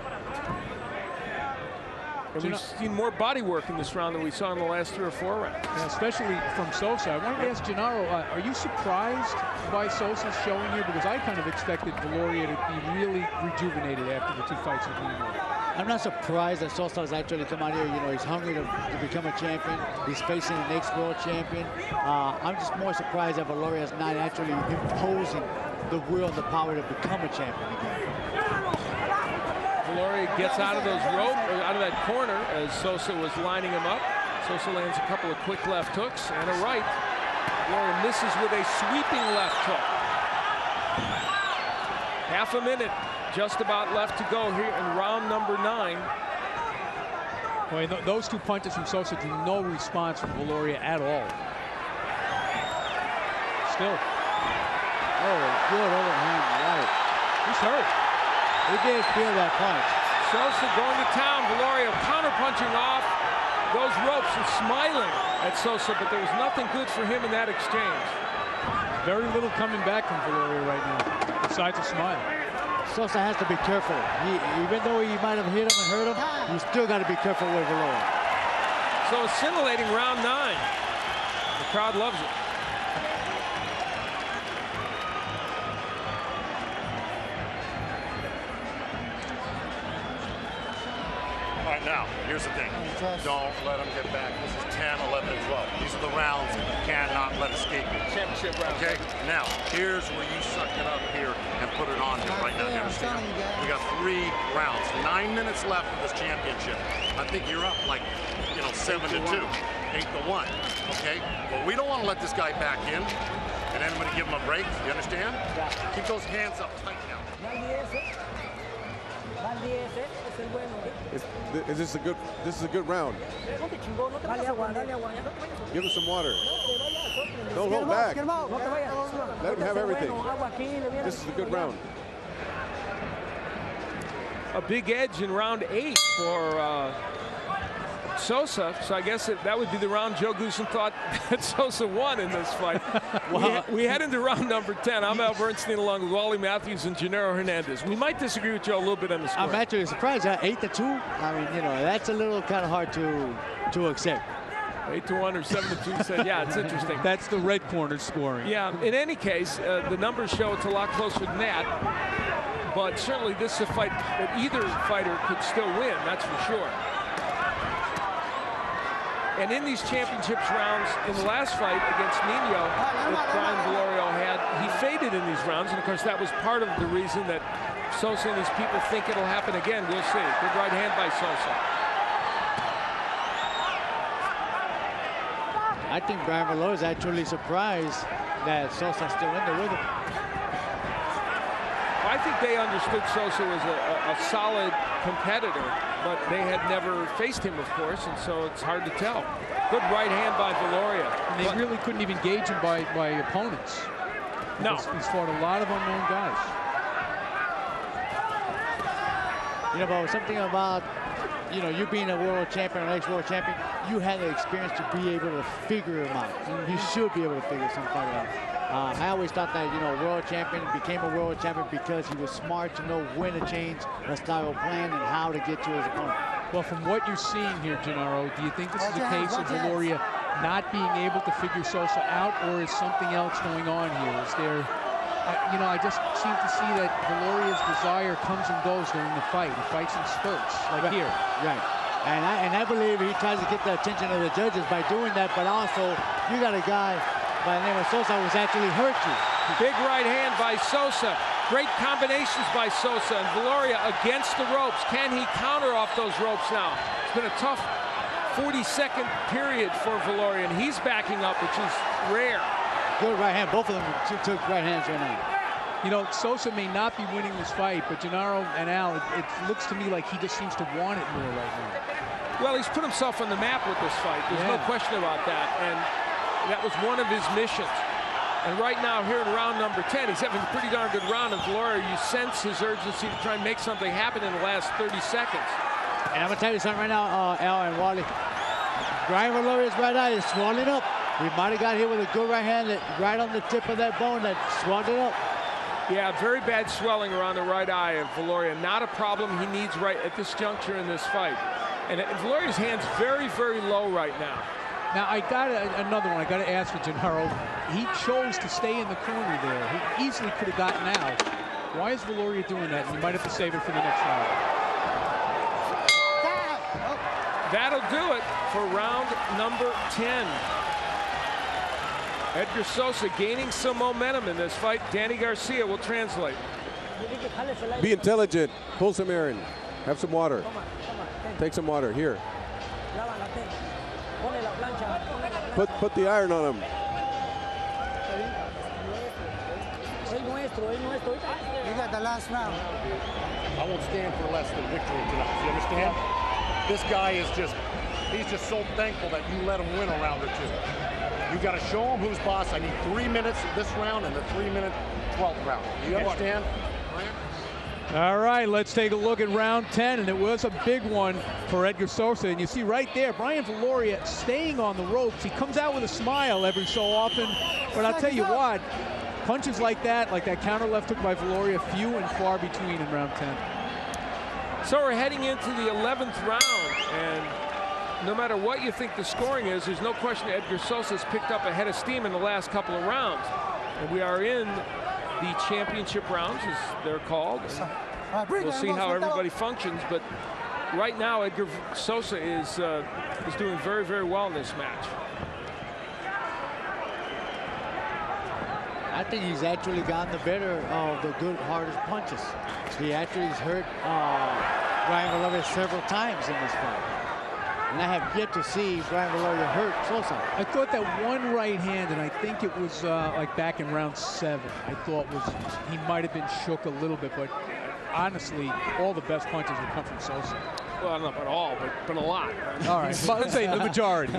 Speaker 1: And we've seen more body work in this round than we saw in the last 3 or 4 rounds.
Speaker 4: Yeah, especially from Sosa. I wanted to ask Gennaro, are you surprised by Sosa's showing here? Because I kind of expected Viloria to be really rejuvenated after the 2 fights with him.
Speaker 5: I'm not surprised that Sosa has actually come out here. You know, he's hungry to become a champion. He's facing the next world champion. I'm just more surprised that Viloria is not actually imposing the will and the power to become a champion again.
Speaker 1: Viloria gets out of those ropes, out of that corner as Sosa was lining him up. Sosa lands a couple of quick left hooks and a right. Viloria misses with a sweeping left hook. Half a minute just about left to go here in round number 9.
Speaker 4: Boy, those 2 punches from Sosa do no response from Viloria at all. Still.
Speaker 5: Oh, good overhand right.
Speaker 4: He's hurt.
Speaker 5: He did feel that punch.
Speaker 1: Sosa going to town. Viloria counter-punching off those ropes and smiling at Sosa, but there was nothing good for him in that exchange.
Speaker 4: Very little coming back from Viloria right now, besides a smile.
Speaker 5: Sosa has to be careful. Even though he might have hit him and hurt him, you still got to be careful with Viloria.
Speaker 1: So a scintillating round 9. The crowd loves it.
Speaker 6: All right, Now, here's the thing. Don't let them get back. This is 10, 11, and 12. These are the rounds you cannot let escape you.
Speaker 1: Championship round.
Speaker 6: Okay? Now, here's where you suck it up here and put it on here right now. You understand? We got 3 rounds. 9 minutes left of this championship. I think you're up like, 7-2, 8-1. Okay? Well, we don't want to let this guy back in and anybody give him a break. You understand? Keep those hands up tight now.
Speaker 7: This is a good round. Give him some water. Don't hold back. Let him have everything. This is a good round.
Speaker 1: A big edge in round 8 for Sosa, so I guess that would be the round Joe Goosen thought that Sosa won in this fight. we head into round number 10. I'm Al Bernstein along with Wally Matthews and Gennaro Hernandez. We might disagree with Joe a little bit on the score.
Speaker 5: I'm actually surprised. 8-2. I mean, that's a little kind of hard to accept.
Speaker 1: 8-1 or 7-2 said, yeah, it's interesting.
Speaker 4: That's the red corner scoring.
Speaker 1: Yeah, in any case, the numbers show it's a lot closer than that. But certainly this is a fight that either fighter could still win, that's for sure. And in these championships rounds, in the last fight against Nino that Brian Viloria had, he faded in these rounds. And of course, that was part of the reason that Sosa and his people think it'll happen again. We'll see. Good right hand by Sosa.
Speaker 5: I think Brian Viloria is actually surprised that Sosa's still in there with him.
Speaker 1: I think they understood Sosa was a solid competitor, but they had never faced him, of course, and so it's hard to tell. Good right hand by Viloria.
Speaker 4: And they really couldn't even gauge him by opponents.
Speaker 1: No.
Speaker 4: He's fought a lot of unknown guys.
Speaker 5: But something about, you being a world champion, an ex-world champion, you had the experience to be able to figure him out. You should be able to figure something out. I always thought that, world champion became a world champion because he was smart to know when to change a style of playing and how to get to his opponent.
Speaker 4: Well, from what you're seeing here, Gennaro, do you think this is a case of Viloria not being able to figure Sosa out, or is something else going on here? Is there, I just seem to see that Viloria's desire comes and goes during the fight. He fights in spurts, like here.
Speaker 5: Right. And I believe he tries to get the attention of the judges by doing that, but also you got a guy by the name of Sosa who's actually hurt you.
Speaker 1: Big right hand by Sosa. Great combinations by Sosa, and Viloria against the ropes. Can he counter off those ropes now? It's been a tough 40-second period for Viloria, and he's backing up, which is rare.
Speaker 5: Good right hand. Both of them took right hands right now.
Speaker 4: Sosa may not be winning this fight, but Gennaro and Al, it looks to me like he just seems to want it more right now.
Speaker 1: Well, he's put himself on the map with this fight. There's no question about that, and that was one of his missions. And right now, here in round number 10, he's having a pretty darn good round. And Viloria, you sense his urgency to try and make something happen in the last 30 seconds.
Speaker 5: And I'm going to tell you something right now, Al and Wally. Brian Viloria's right eye is swelling up. He might have got hit with a good right hand right on the tip of that bone that swelled it up.
Speaker 1: Yeah, very bad swelling around the right eye of Viloria. Not a problem he needs right at this juncture in this fight. And Viloria's hand's very, very low right now.
Speaker 4: Now, I got another one. I got to ask you, Gennaro. He chose to stay in the corner there. He easily could have gotten out. Why is Viloria doing that? And you might have to save it for the next round.
Speaker 1: That'll do it for round number 10. Edgar Sosa gaining some momentum in this fight. Danny Garcia will translate.
Speaker 7: Be intelligent. Pull some air in. Have some water. Take some water. Here. Put the iron on him.
Speaker 3: You got the last round.
Speaker 6: I won't stand for less than victory tonight. You understand? This guy is he's just so thankful that you let him win a round or two. You got to show him who's boss. I need 3 minutes of this round and the 3-minute 12th round. You understand?
Speaker 4: All right, let's take a look at round 10, and it was a big one for Edgar Sosa. And you see right there, Brian Viloria staying on the ropes. He comes out with a smile every so often, but I'll tell you what, punches like that counter left hook by Viloria, few and far between in round 10.
Speaker 1: So we're heading into the 11th round, and no matter what you think the scoring is, there's no question Edgar Sosa's picked up a head of steam in the last couple of rounds. And we are in the championship rounds, as they're called. We'll see how everybody functions, but right now, Edgar Sosa is doing very, very well in this match.
Speaker 5: I think he's actually gotten the better of the good, hardest punches. He actually has hurt Brian Viloria several times in this fight. And I have yet to see Brian Viloria hurt Sosa.
Speaker 4: I thought that one right hand, and I think it was like back in round 7, I thought he might have been shook a little bit, but honestly, all the best punches would come from Sosa.
Speaker 1: Well, not at all, but a lot.
Speaker 4: All right, but let's say the majority.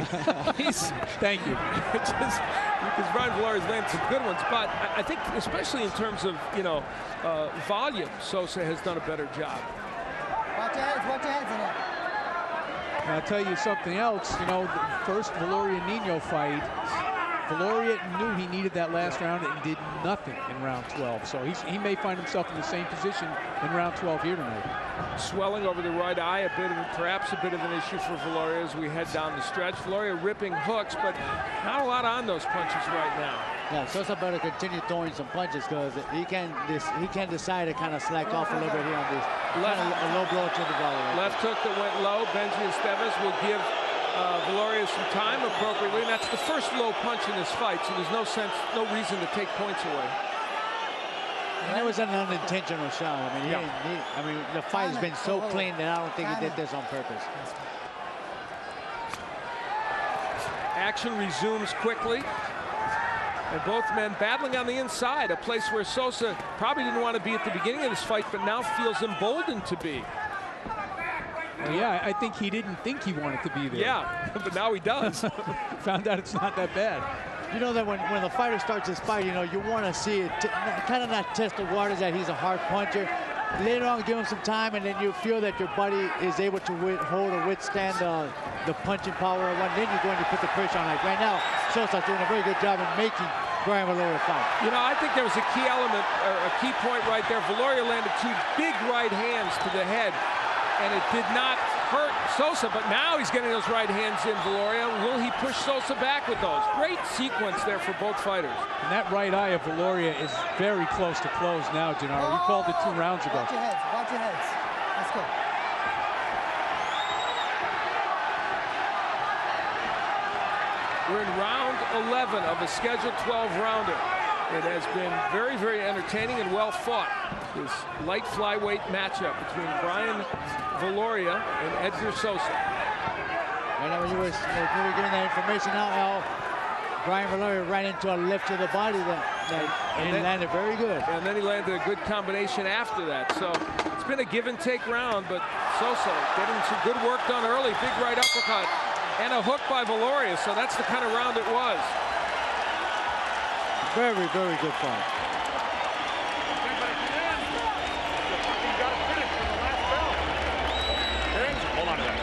Speaker 4: Thank you.
Speaker 1: Just because Brian Viloria's landed some good ones, but I think especially in terms of, you know, volume, Sosa has done a better job.
Speaker 3: Watch your heads in there.
Speaker 4: And I'll tell you something else. You know, the first Viloria-Nino fight, Viloria knew he needed that last round and did nothing in round 12. So he may find himself in the same position in round 12 here tonight.
Speaker 1: Swelling over the right eye, perhaps a bit of an issue for Viloria as we head down the stretch. Viloria ripping hooks, but not a lot on those punches right now.
Speaker 5: Yeah, Sosa better continue throwing some punches because he can decide to kind of slack off a little bit here on this. A low blow to the body.
Speaker 1: Left hook that went low. Benji Esteves will give Viloria some time appropriately, and that's the first low punch in this fight, so there's no reason to take points away.
Speaker 5: And it was an unintentional shot. I mean, I mean, the fight has been so clean that I don't think he did this on purpose.
Speaker 1: Action resumes quickly. And both men battling on the inside, a place where Sosa probably didn't want to be at the beginning of this fight, but now feels emboldened to be.
Speaker 4: Well, yeah, I think he didn't think he wanted to be there.
Speaker 1: Yeah, but now he does.
Speaker 4: Found out it's not that bad.
Speaker 5: You know that when the fighter starts his fight, you know, you want to see it, kind of not test the waters that he's a hard puncher. Later on, give him some time, and then you feel that your body is able to hold or withstand the punching power of one. Then you're going to put the pressure on. Like right now, Sosa's doing a very good job in making Brian Viloria fight.
Speaker 1: You know, I think there was a key element, or a key point right there. Viloria landed 2 big right hands to the head, and it did not hurt Sosa, but now he's getting those right hands in. Viloria, will he push Sosa back with those? Great sequence there for both fighters.
Speaker 4: And that right eye of Viloria is very close to close now, Gennaro. We called it 2 rounds ago.
Speaker 3: Watch your heads, watch your heads. Let's go.
Speaker 1: We're in round 11 of a scheduled 12-rounder. It has been very, very entertaining and well fought. This light flyweight matchup between Brian Viloria and Edgar Sosa.
Speaker 5: And when you were giving that information out, Al, Brian Viloria ran into a left to the body and he landed very good.
Speaker 1: And then he landed a good combination after that. So it's been a give and take round, but Sosa getting some good work done early. Big right uppercut and a hook by Viloria. So that's the kind of round it was.
Speaker 5: Very, very good fight.
Speaker 6: Hold on to that.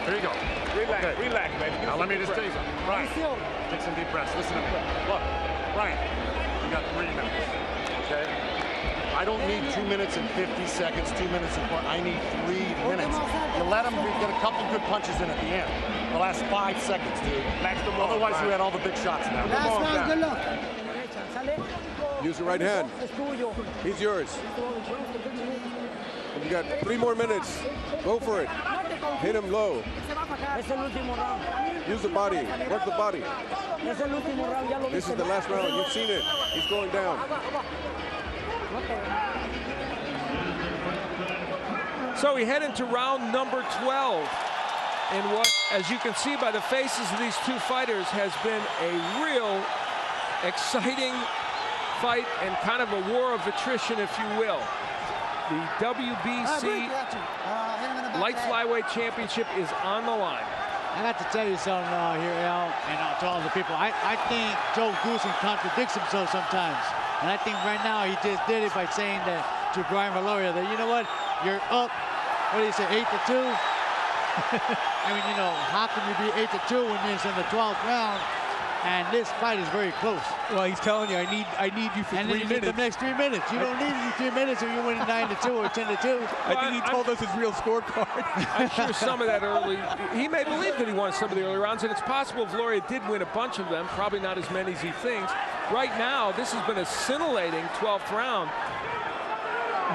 Speaker 6: Here you go.
Speaker 8: Relax, relax, man.
Speaker 6: Now let me just tell you something. Brian, take some deep breaths. Listen to me. Look, Brian, you got 3 minutes, okay? I don't need 2 minutes and 50 seconds, 2 minutes and 4. I need 3 minutes. You let him get a couple good punches in at the end. The last 5 seconds, dude. Otherwise, you had all the big shots now.
Speaker 3: Good luck.
Speaker 7: Use your right hand. He's yours. You got 3 more minutes. Go for it. Hit him low. Use the body. Work the body. This is the last round. You've seen it. He's going down.
Speaker 1: So we head into round number 12. And what, as you can see by the faces of these 2 fighters, has been a real exciting fight and kind of a war of attrition, if you will. The WBC Light Flyweight Championship is on the line.
Speaker 5: I got to tell you something here, Al, and to all the people. I think Joe Goosen contradicts himself sometimes. And I think right now he just did it by saying that to Brian Viloria that, you know what, you're up, what do you say, 8-2? I mean, you know, how can you be 8-2 when it's in the 12th round? And this fight is very close.
Speaker 4: Well, he's telling you, I need you for 3 minutes.
Speaker 5: The next 3 minutes. You don't need 3 minutes if you're winning 9-2 or 10-2.
Speaker 4: I think he told us his real scorecard.
Speaker 1: I'm sure some of that early, he may believe that he won some of the early rounds, and it's possible Viloria did win a bunch of them, probably not as many as he thinks. Right now, this has been a scintillating 12th round.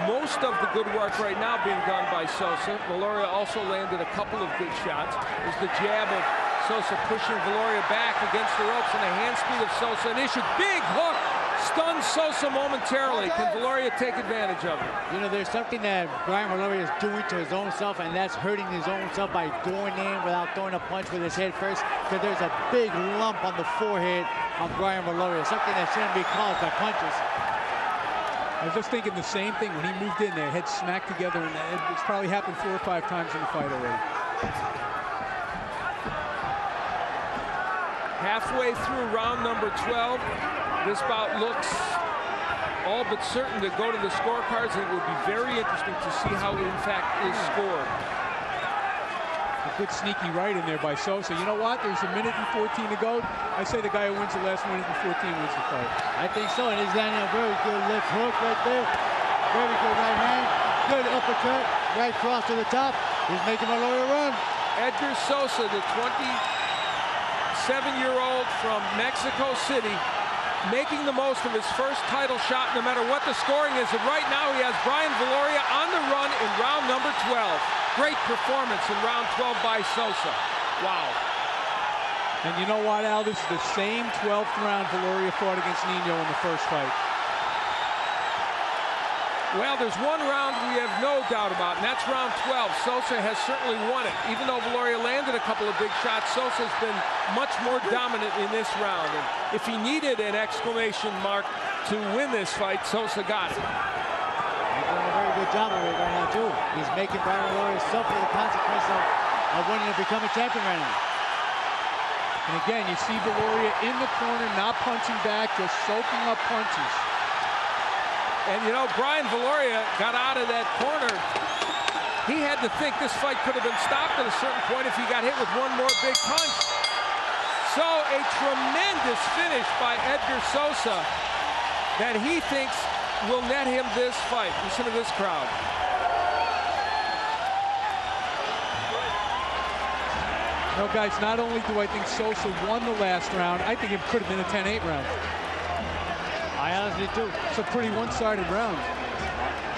Speaker 1: most of the good work right now being done by Sosa. Viloria also landed a couple of good shots. There's the jab of Sosa pushing Viloria back against the ropes, and the hand speed of Sosa. An issue. Big hook. Stuns Sosa momentarily. Can Viloria take advantage of it?
Speaker 5: You know, there's something that Brian Viloria is doing to his own self, and that's hurting his own self by going in without throwing a punch with his head first, because there's a big lump on the forehead on Brian Viloria, something that shouldn't be caused by punches.
Speaker 4: I was just thinking the same thing when he moved in there, head smacked together, and it's probably happened 4 or 5 times in the fight already.
Speaker 1: Halfway through round number 12, this bout looks all but certain to go to the scorecards, and it will be very interesting to see how it in fact is scored.
Speaker 4: A good sneaky right in there by Sosa. You know what? There's 1 minute and 14 to go. I say the guy who wins the last 1 minute and 14 wins the fight.
Speaker 5: I think so, and he's landing a very good left hook right there. Very good right hand. Good uppercut. Right cross to the top. He's making Viloria run.
Speaker 1: Edgar Sosa, the 27-year-old from Mexico City, making the most of his first title shot no matter what the scoring is. And right now he has Brian Viloria on the run in round number 12. Great performance in round 12 by Sosa. Wow.
Speaker 4: And you know what, Al? This is the same 12th round Viloria fought against Nino in the first fight.
Speaker 1: Well, there's one round we have no doubt about, and that's round 12. Sosa has certainly won it. Even though Viloria landed a couple of big shots, Sosa's been much more dominant in this round. And if he needed an exclamation mark to win this fight, Sosa got it.
Speaker 5: He's doing a very good job of it right now, too. He's making Brian Viloria suffer the consequence of wanting to become a champion right now.
Speaker 4: And again, you see Viloria in the corner, not punching back, just soaking up punches.
Speaker 1: And you know, Brian Viloria got out of that corner. He had to think this fight could have been stopped at a certain point if he got hit with one more big punch. So a tremendous finish by Edgar Sosa that he thinks will net him this fight. Listen to this crowd.
Speaker 4: No, guys, not only do I think Sosa won the last round, I think it could have been a 10-8 round.
Speaker 5: I honestly do.
Speaker 4: It's a pretty one-sided round.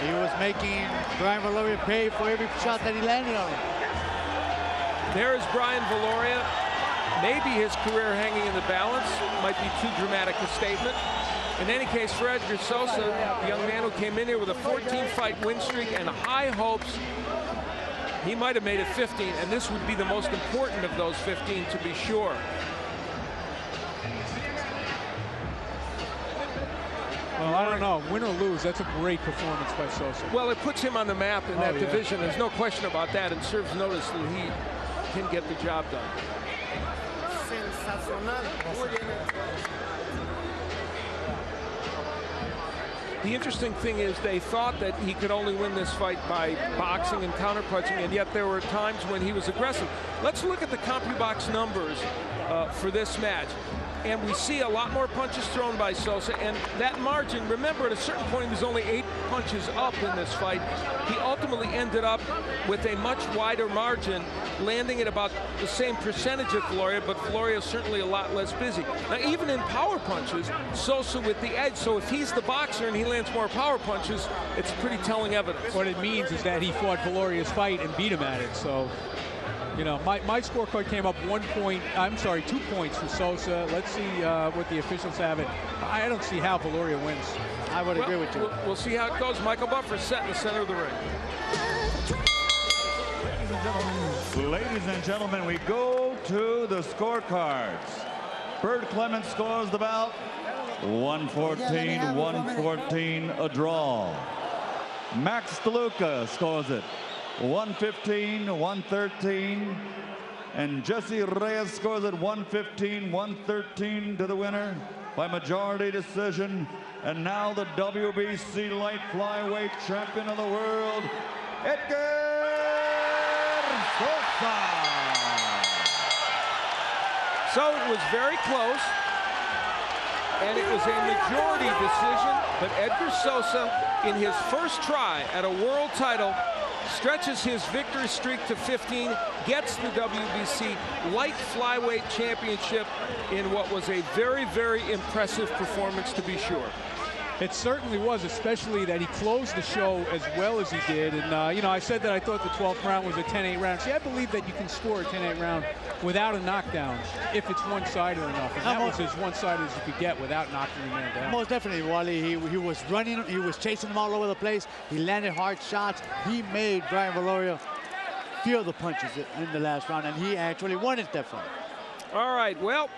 Speaker 5: He was making Brian Viloria pay for every shot that he landed on him.
Speaker 1: There is Brian Viloria. Maybe his career hanging in the balance. Might be too dramatic a statement. In any case, for Edgar Sosa, the young man who came in here with a 14-fight win streak and high hopes, he might have made it 15, and this would be the most important of those 15 to be sure.
Speaker 4: Well, I don't know. Win or lose, that's a great performance by Sosa.
Speaker 1: Well, it puts him on the map in that division. There's no question about that, and serves notice that he can get the job done. The interesting thing is they thought that he could only win this fight by boxing and counterpunching, and yet there were times when he was aggressive. Let's look at the CompuBox numbers for this match. And we see a lot more punches thrown by Sosa, and that margin, remember, at a certain point he was only 8 punches up in this fight. He ultimately ended up with a much wider margin, landing at about the same percentage of Viloria, but Viloria is certainly a lot less busy. Now, even in power punches, Sosa with the edge, so if he's the boxer and he lands more power punches, it's pretty telling evidence.
Speaker 4: What it means is that he fought Viloria's fight and beat him at it, so... You know, my scorecard came up 2 points for Sosa. Let's see what the officials have it. I don't see how Viloria wins.
Speaker 5: I would agree with you.
Speaker 1: We'll see how it goes. Michael Buffer set in the center of the ring.
Speaker 2: Ladies and gentlemen, we go to the scorecards. Bert Clements scores the bout 114-114, a draw. Max DeLuca scores it 115-113, and Jesse Reyes scores it 115-113 to the winner by majority decision. And now the WBC light flyweight champion of the world, Edgar Sosa.
Speaker 1: So it was very close, and it was a majority decision, but Edgar Sosa, in his first try at a world title, stretches his victory streak to 15, gets the WBC light flyweight championship in what was a very, very impressive performance, to be sure.
Speaker 4: It certainly was, especially that he closed the show as well as he did. And, you know, I said that I thought the 12th round was a 10-8 round. See, I believe that you can score a 10-8 round without a knockdown if it's one-sided enough. And that was as one-sided as you could get without knocking the man down.
Speaker 5: Most definitely, Wally. He was running, he was chasing him all over the place. He landed hard shots. He made Brian Viloria feel the punches in the last round, and he actually won it that fight.
Speaker 1: All right, well,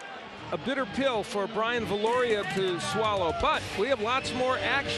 Speaker 1: a bitter pill for Brian Viloria to swallow, but we have lots more action.